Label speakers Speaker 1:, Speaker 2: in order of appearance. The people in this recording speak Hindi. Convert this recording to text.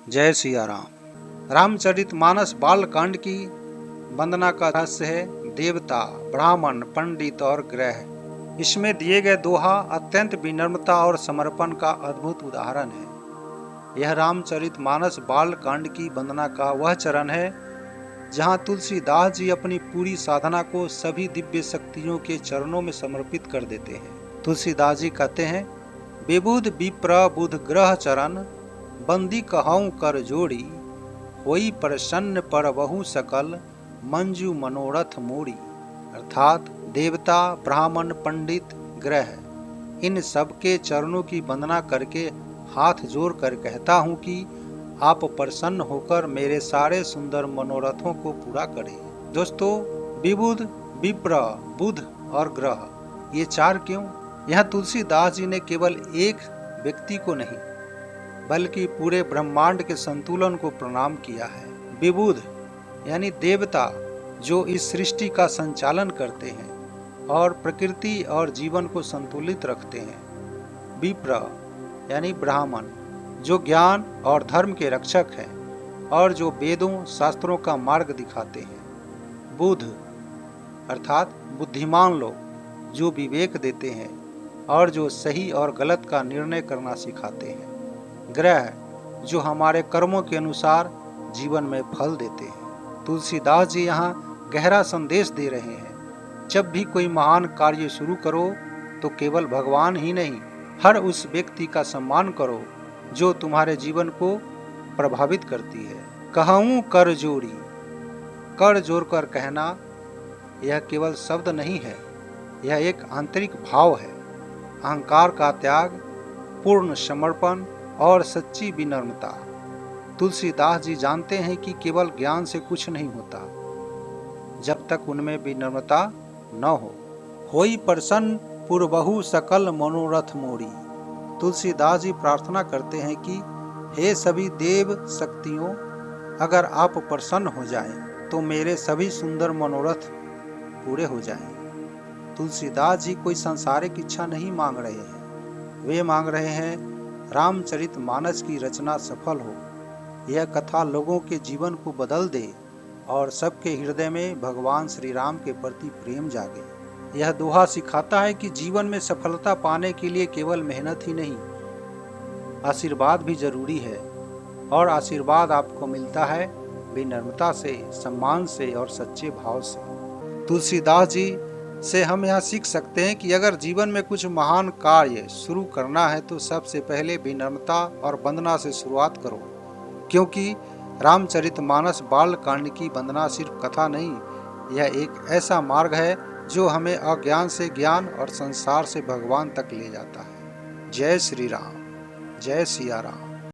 Speaker 1: जय सिया राम। रामचरितमानस बाल कांड की वंदना का रहस्य है देवता, ब्राह्मण, पंडित और ग्रह। इसमें दिए गए दोहा अत्यंत विनम्रता और समर्पण का अद्भुत उदाहरण है। यह रामचरितमानस बाल कांड की वंदना का वह चरण है जहां तुलसीदास जी अपनी पूरी साधना को सभी दिव्य शक्तियों के चरणों में समर्पित कर देते हैं। तुलसीदास जी कहते हैं, विबुध विप्र बुध ग्रह चरण, बंदी कहऊं कर जोड़ी, होई प्रसन्न पर बहु सकल, मंजू मनोरथ मोड़ी। अर्थात देवता, ब्राह्मण, पंडित, ग्रह, इन सब के चरणों की वंदना करके हाथ जोड़ कर कहता हूँ कि आप प्रसन्न होकर मेरे सारे सुंदर मनोरथों को पूरा करें। दोस्तों, विबुध, विप्र, बुध और ग्रह, ये चार क्यों? यह तुलसीदास जी ने केवल एक व्यक्ति को नहीं बल्कि पूरे ब्रह्मांड के संतुलन को प्रणाम किया है। विबुध यानी देवता जो इस सृष्टि का संचालन करते हैं और प्रकृति और जीवन को संतुलित रखते हैं। विप्र यानी ब्राह्मण जो ज्ञान और धर्म के रक्षक हैं और जो वेदों शास्त्रों का मार्ग दिखाते हैं। बुध अर्थात बुद्धिमान लोग जो विवेक देते हैं और जो सही और गलत का निर्णय करना सिखाते हैं। ग्रह जो हमारे कर्मों के अनुसार जीवन में फल देते हैं। तुलसीदास जी यहाँ गहरा संदेश दे रहे हैं, जब भी कोई महान कार्य शुरू करो तो केवल भगवान ही नहीं, हर उस व्यक्ति का सम्मान करो जो तुम्हारे जीवन को प्रभावित करती है। कहऊं कर जोड़ी, कर जोड़ कर कहना यह केवल शब्द नहीं है, यह एक आंतरिक भाव है। अहंकार का त्याग, पूर्ण समर्पण और सच्ची विनम्रता। तुलसीदास जी जानते हैं कि केवल ज्ञान से कुछ नहीं होता जब तक उनमें विनम्रता न हो। होई प्रसन्न पुरबहु सकल मनोरथ मोरी। तुलसीदास जी प्रार्थना करते हैं कि हे सभी देव शक्तियों, अगर आप प्रसन्न हो जाएं तो मेरे सभी सुंदर मनोरथ पूरे हो जाएं। तुलसीदास जी कोई सांसारिक इच्छा नहीं मांग रहे हैं, वे मांग रहे हैं रामचरितमानस की रचना सफल हो, यह कथा लोगों के जीवन को बदल दे और सबके हृदय में भगवान श्री राम के प्रति प्रेम जागे। यह दोहा सिखाता है कि जीवन में सफलता पाने के लिए केवल मेहनत ही नहीं, आशीर्वाद भी जरूरी है। और आशीर्वाद आपको मिलता है विनम्रता से, सम्मान से और सच्चे भाव से। तुलसीदास जी से हम यहाँ सीख सकते हैं कि अगर जीवन में कुछ महान कार्य शुरू करना है तो सबसे पहले विनम्रता और वंदना से शुरुआत करो, क्योंकि रामचरितमानस बाल कांड की वंदना सिर्फ कथा नहीं, यह एक ऐसा मार्ग है जो हमें अज्ञान से ज्ञान और संसार से भगवान तक ले जाता है। जय श्री राम, जय सिया राम।